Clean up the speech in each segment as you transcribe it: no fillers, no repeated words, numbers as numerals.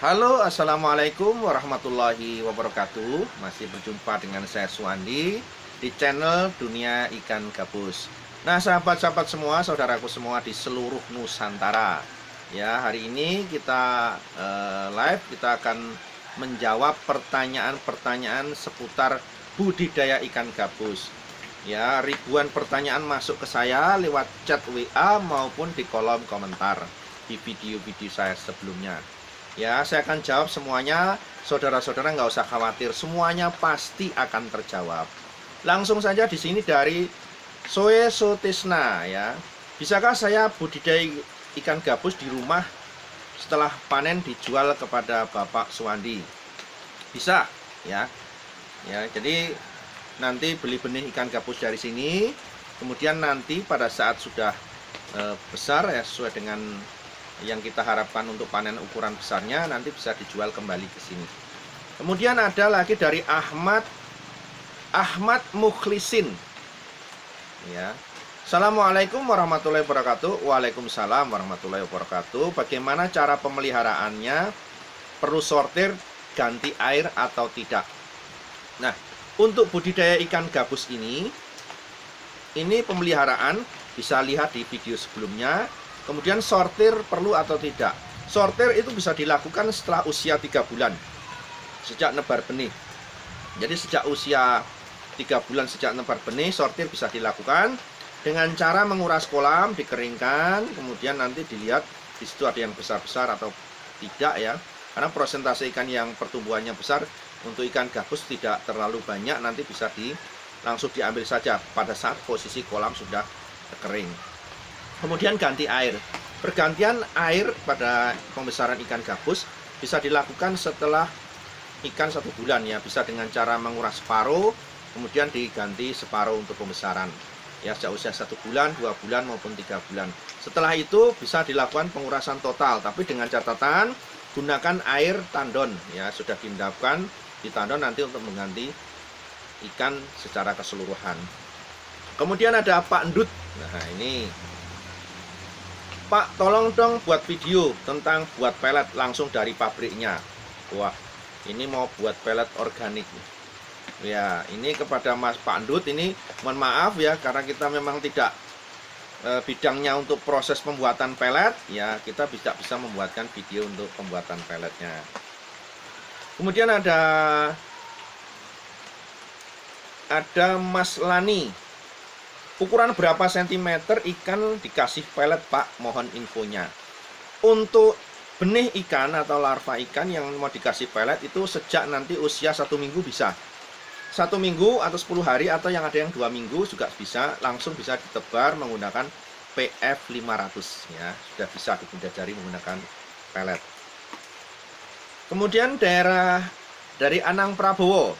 Halo, assalamualaikum warahmatullahi wabarakatuh. Masih berjumpa dengan saya Suwandi di channel Dunia Ikan Gabus. Nah, sahabat-sahabat semua, saudaraku semua di seluruh Nusantara. Ya, hari ini kita live, kita akan menjawab pertanyaan-pertanyaan seputar budidaya ikan gabus. Ya, ribuan pertanyaan masuk ke saya lewat chat WA maupun di kolom komentar di video-video saya sebelumnya. Ya, saya akan jawab semuanya. Saudara-saudara nggak usah khawatir, semuanya pasti akan terjawab. Langsung saja di sini dari Soe Sotisna ya. Bisakah saya budidaya ikan gabus di rumah setelah panen dijual kepada Bapak Suwandi? Bisa ya. Ya, jadi nanti beli benih ikan gabus dari sini, kemudian nanti pada saat sudah besar ya sesuai dengan yang kita harapkan untuk panen ukuran besarnya, nanti bisa dijual kembali ke sini. Kemudian ada lagi dari Ahmad Mukhlisin ya. Assalamualaikum warahmatullahi wabarakatuh. Waalaikumsalam warahmatullahi wabarakatuh. Bagaimana cara pemeliharaannya? Perlu sortir, ganti air atau tidak? Nah, untuk budidaya ikan gabus ini pemeliharaan bisa lihat di video sebelumnya. Kemudian sortir perlu atau tidak? Sortir itu bisa dilakukan setelah usia 3 bulan sejak nebar benih. Jadi sejak usia 3 bulan sejak nebar benih, sortir bisa dilakukan dengan cara menguras kolam, dikeringkan, kemudian nanti dilihat di situ ada yang besar-besar atau tidak ya. Karena persentase ikan yang pertumbuhannya besar untuk ikan gabus tidak terlalu banyak, nanti bisa langsung diambil saja pada saat posisi kolam sudah kering. Kemudian ganti air. Pergantian air pada pembesaran ikan gabus bisa dilakukan setelah ikan 1 bulan ya. Bisa dengan cara menguras separuh, kemudian diganti separuh untuk pembesaran. Ya, sejak usia 1 bulan, 2 bulan maupun 3 bulan. Setelah itu bisa dilakukan pengurasan total, tapi dengan catatan gunakan air tandon ya. Sudah diendapkan di tandon nanti untuk mengganti ikan secara keseluruhan. Kemudian ada Pak Endut. Nah, ini Pak, tolong dong buat video tentang buat pelet langsung dari pabriknya. Wah, ini mau buat pelet organik. Ya, ini kepada Mas Pak Endut ini mohon maaf ya, karena kita memang tidak bidangnya untuk proses pembuatan pelet. Ya, kita bisa membuatkan video untuk pembuatan peletnya. Kemudian ada Mas Lani. Ukuran berapa sentimeter ikan dikasih pelet, Pak? Mohon infonya. Untuk benih ikan atau larva ikan yang mau dikasih pelet itu sejak nanti usia 1 minggu bisa. 1 minggu atau 10 hari atau yang ada yang 2 minggu juga bisa. Langsung bisa ditebar menggunakan PF 500 ya. Sudah bisa dipelajari menggunakan pelet. Kemudian dari Anang Prabowo.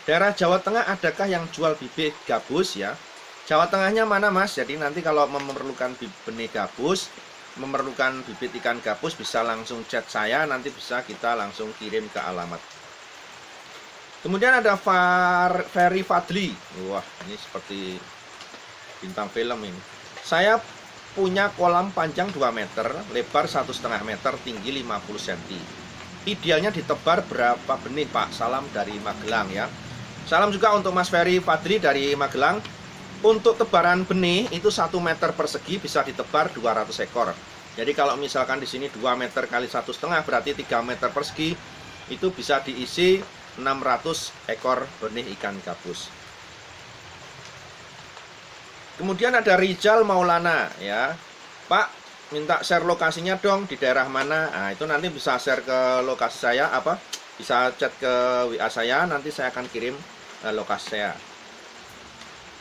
Daerah Jawa Tengah adakah yang jual bibit gabus ya? Jawa Tengahnya mana Mas? Jadi nanti kalau memerlukan benih gabus, memerlukan bibit ikan gabus bisa langsung chat saya, nanti bisa kita langsung kirim ke alamat. Kemudian ada Ferry Fadli. Wah, ini seperti bintang film ini. Saya punya kolam panjang 2 meter, lebar 1,5 meter, tinggi 50 cm. Idealnya ditebar berapa benih Pak? Salam dari Magelang ya. Salam juga untuk Mas Ferry Fadli dari Magelang. Untuk tebaran benih itu 1 meter persegi bisa ditebar 200 ekor. Jadi kalau misalkan di sini 2 meter kali 1,5 berarti 3 meter persegi, itu bisa diisi 600 ekor benih ikan gabus. Kemudian ada Rizal Maulana ya. Pak, minta share lokasinya dong, di daerah mana? Nah, itu nanti bisa share ke lokasi saya bisa chat ke WA saya, nanti saya akan kirim lokasi saya.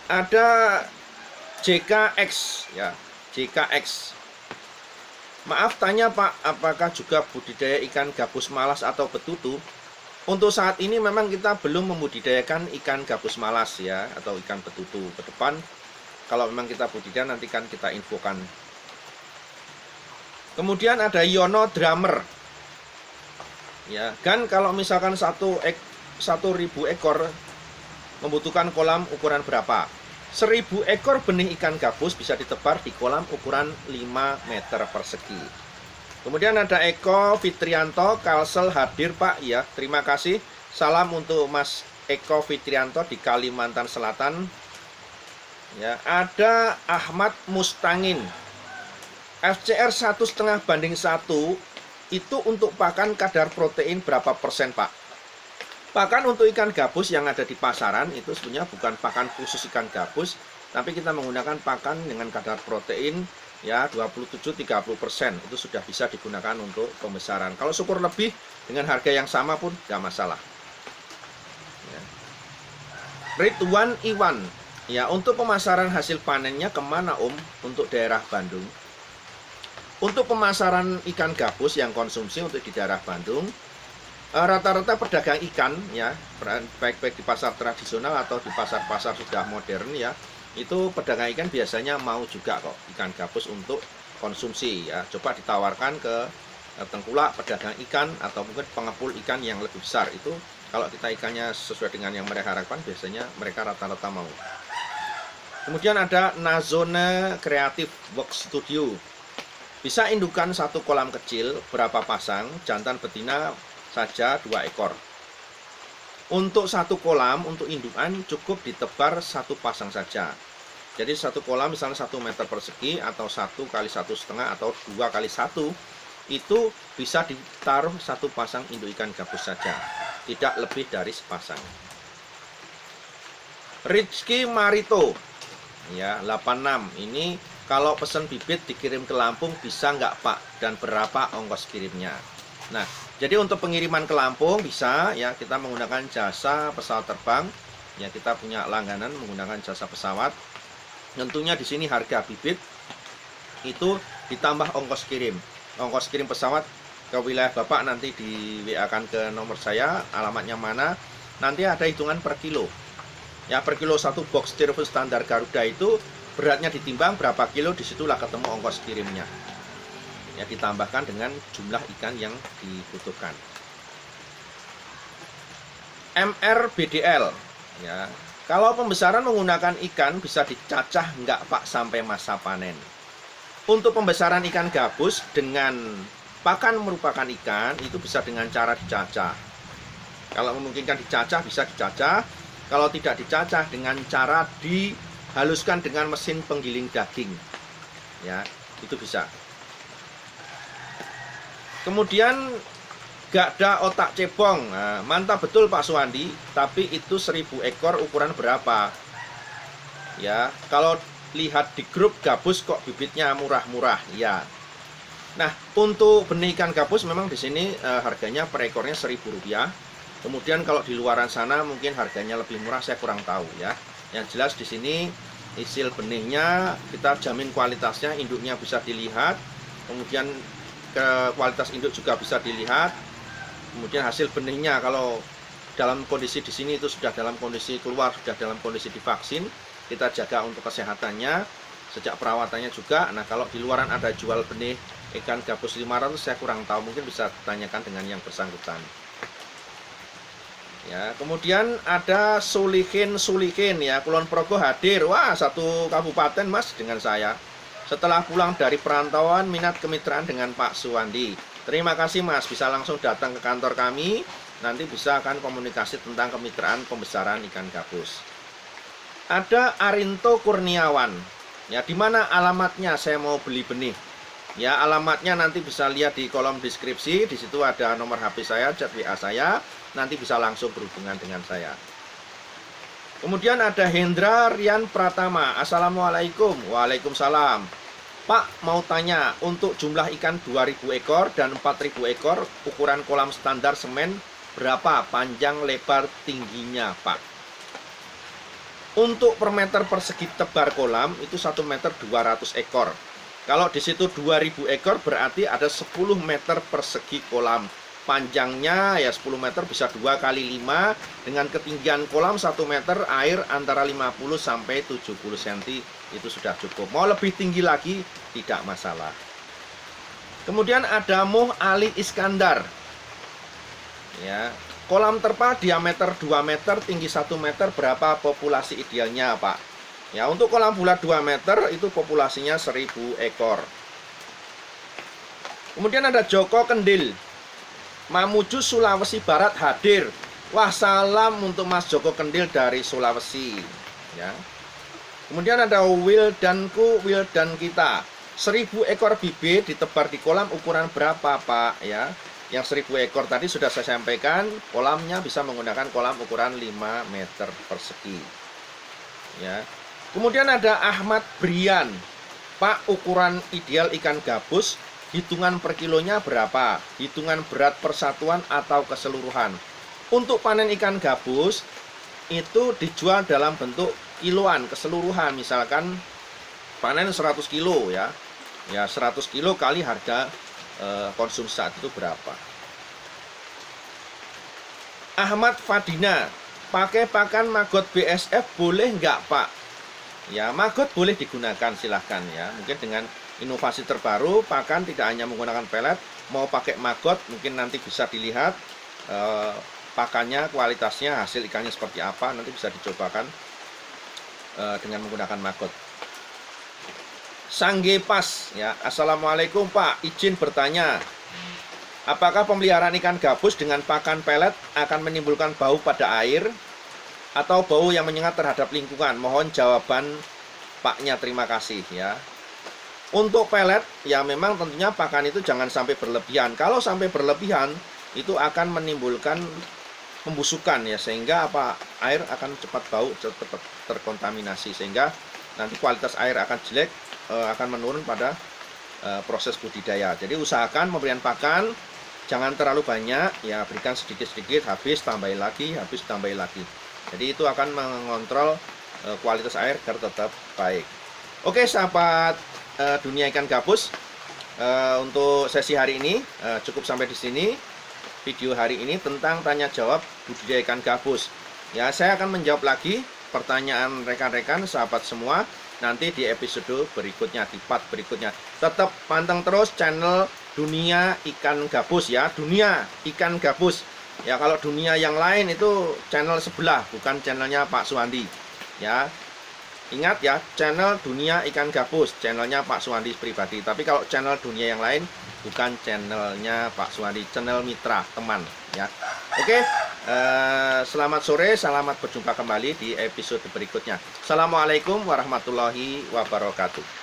Ada JKX ya, JKX. Maaf tanya Pak, apakah juga budidaya ikan gabus malas atau betutu? Untuk saat ini memang kita belum membudidayakan ikan gabus malas ya, atau ikan betutu. Ke depan kalau memang kita budidaya nanti kan kita infokan. Kemudian ada Yono Drummer. Ya, kan kalau misalkan 1.000 ekor membutuhkan kolam ukuran berapa? 1.000 ekor benih ikan gabus bisa ditebar di kolam ukuran 5 meter persegi. Kemudian ada Eko Fitrianto, Kalsel hadir Pak. Ya, terima kasih. Salam untuk Mas Eko Fitrianto di Kalimantan Selatan. Ya, ada Ahmad Mustangin. FCR 1,5:1 itu untuk pakan kadar protein berapa persen Pak? Pakan untuk ikan gabus yang ada di pasaran itu sebenarnya bukan pakan khusus ikan gabus, tapi kita menggunakan pakan dengan kadar protein ya 27-30% itu sudah bisa digunakan untuk pembesaran. Kalau syukur lebih dengan harga yang sama pun tidak masalah. Ya. Ridwan Iwan, ya untuk pemasaran hasil panennya kemana Om? Untuk daerah Bandung. Untuk pemasaran ikan gabus yang konsumsi untuk di daerah Bandung, rata-rata pedagang ikan ya, baik di pasar tradisional atau di pasar-pasar sudah modern ya, itu pedagang ikan biasanya mau juga kok ikan gabus untuk konsumsi ya. Coba ditawarkan ke tengkulak pedagang ikan atau mungkin pengepul ikan yang lebih besar, itu kalau kita ikannya sesuai dengan yang mereka harapkan biasanya mereka rata-rata mau. Kemudian ada Nazone Creative Work Studio. Bisa indukan satu kolam kecil berapa pasang, jantan betina saja 2 ekor. Untuk satu kolam, untuk indukan cukup ditebar 1 pasang saja. Jadi satu kolam misalnya 1 meter persegi atau 1 kali 1,5 atau 2 kali 1, itu bisa ditaruh 1 pasang induk ikan gabus saja, tidak lebih dari sepasang. Rizky Marito ya 86, ini kalau pesan bibit dikirim ke Lampung bisa nggak Pak? Dan berapa ongkos kirimnya? Nah, jadi untuk pengiriman ke Lampung bisa ya, kita menggunakan jasa pesawat terbang. Ya, kita punya langganan menggunakan jasa pesawat. Tentunya di sini harga bibit itu ditambah ongkos kirim. Ongkos kirim pesawat ke wilayah Bapak nanti di WA-kan ke nomor saya, alamatnya mana. Nanti ada hitungan per kilo. Ya, per kilo 1 box styrofoam standar Garuda itu beratnya ditimbang berapa kilo, disitulah ketemu ongkos kirimnya. Ya, ditambahkan dengan jumlah ikan yang dibutuhkan. MRBDL ya, kalau pembesaran menggunakan ikan bisa dicacah enggak Pak sampai masa panen? Untuk pembesaran ikan gabus dengan pakan merupakan ikan itu bisa dengan cara dicacah. Kalau memungkinkan dicacah bisa dicacah, kalau tidak dicacah dengan cara dihaluskan dengan mesin penggiling daging. Ya, itu bisa. Kemudian gak ada otak cebong. Nah, mantap betul Pak Suwandi, tapi itu 1000 ekor ukuran berapa? Ya, kalau lihat di grup gabus kok bibitnya murah-murah ya. Nah, untuk benih ikan gabus memang di sini harganya per ekornya Rp1.000. Kemudian kalau di luaran sana mungkin harganya lebih murah, saya kurang tahu ya. Yang jelas di sini hasil benihnya kita jamin kualitasnya, induknya bisa dilihat. Kemudian kualitas induk juga bisa dilihat. Kemudian hasil benihnya kalau dalam kondisi di sini itu sudah dalam kondisi keluar, sudah dalam kondisi divaksin, kita jaga untuk kesehatannya, sejak perawatannya juga. Nah, kalau di luaran ada jual benih ikan gabus 500, saya kurang tahu, mungkin bisa ditanyakan dengan yang bersangkutan. Ya, kemudian ada Sulikin ya, Kulon Progo hadir. Wah, satu kabupaten Mas dengan saya. Setelah pulang dari perantauan, minat kemitraan dengan Pak Suwandi. Terima kasih Mas, bisa langsung datang ke kantor kami. Nanti bisa akan komunikasi tentang kemitraan pembesaran ikan gabus. Ada Arinto Kurniawan. Ya, di mana alamatnya saya mau beli benih? Ya, alamatnya nanti bisa lihat di kolom deskripsi. Di situ ada nomor HP saya, chat WA saya. Nanti bisa langsung berhubungan dengan saya. Kemudian ada Hendra Rian Pratama. Assalamualaikum. Waalaikumsalam. Pak, mau tanya, untuk jumlah ikan 2000 ekor dan 4000 ekor, ukuran kolam standar semen berapa panjang lebar tingginya, Pak? Untuk per meter persegi tebar kolam itu 1 meter 200 ekor. Kalau di situ 2000 ekor berarti ada 10 meter persegi kolam. Panjangnya ya 10 meter bisa 2 kali 5, dengan ketinggian kolam 1 meter, air antara 50 sampai 70 cm itu sudah cukup. Mau lebih tinggi lagi tidak masalah. Kemudian ada Muh Ali Iskandar. Ya, kolam terpal diameter 2 meter, tinggi 1 meter, berapa populasi idealnya, Pak? Ya, untuk kolam bulat 2 meter itu populasinya 1000 ekor. Kemudian ada Joko Kendil, Mamuju Sulawesi Barat hadir. Wah, salam untuk Mas Joko Kendil dari Sulawesi ya. Kemudian ada Wildanku, Wildan kita, 1000 ekor bibit ditebar di kolam ukuran berapa Pak ya? Yang 1000 ekor tadi sudah saya sampaikan, kolamnya bisa menggunakan kolam ukuran 5 meter persegi ya. Kemudian ada Ahmad Brian, Pak, ukuran ideal ikan gabus hitungan per kilonya berapa? Hitungan berat persatuan atau keseluruhan? Untuk panen ikan gabus itu dijual dalam bentuk kiloan keseluruhan. Misalkan panen 100 kilo ya. Ya 100 kilo kali harga konsumsi saat itu berapa. Ahmad Fadina, pakai pakan maggot BSF boleh nggak Pak? Ya, maggot boleh digunakan, silahkan ya. Mungkin dengan inovasi terbaru, pakan tidak hanya menggunakan pelet, mau pakai maggot, mungkin nanti bisa dilihat pakannya, kualitasnya, hasil ikannya seperti apa, nanti bisa dicobakan dengan menggunakan maggot. Sangge Pas ya, Assalamualaikum Pak, izin bertanya, apakah pemeliharaan ikan gabus dengan pakan pelet akan menimbulkan bau pada air atau bau yang menyengat terhadap lingkungan? Mohon jawaban Paknya, terima kasih ya. Untuk pelet ya memang tentunya pakan itu jangan sampai berlebihan. Kalau sampai berlebihan itu akan menimbulkan pembusukan ya, sehingga air akan cepat bau, cepat terkontaminasi, sehingga nanti kualitas air akan jelek, akan menurun pada proses budidaya. Jadi usahakan pemberian pakan jangan terlalu banyak ya, berikan sedikit-sedikit, habis tambahin lagi, habis tambahin lagi. Jadi itu akan mengontrol kualitas air agar tetap baik. Oke sahabat dunia ikan gabus, untuk sesi hari ini cukup sampai di sini. Video hari ini tentang tanya jawab budidaya ikan gabus. Ya, saya akan menjawab lagi pertanyaan rekan-rekan sahabat semua nanti di episode berikutnya, di part berikutnya. Tetap panteng terus channel Dunia Ikan Gabus ya, Dunia Ikan Gabus. Ya, kalau dunia yang lain itu channel sebelah, bukan channelnya Pak Suwandi. Ya, ingat ya, channel Dunia Ikan Gabus, channelnya Pak Suwandi pribadi. Tapi kalau channel dunia yang lain, bukan channelnya Pak Suwandi, channel mitra, teman. Ya, oke. Selamat sore, selamat berjumpa kembali di episode berikutnya. Assalamualaikum warahmatullahi wabarakatuh.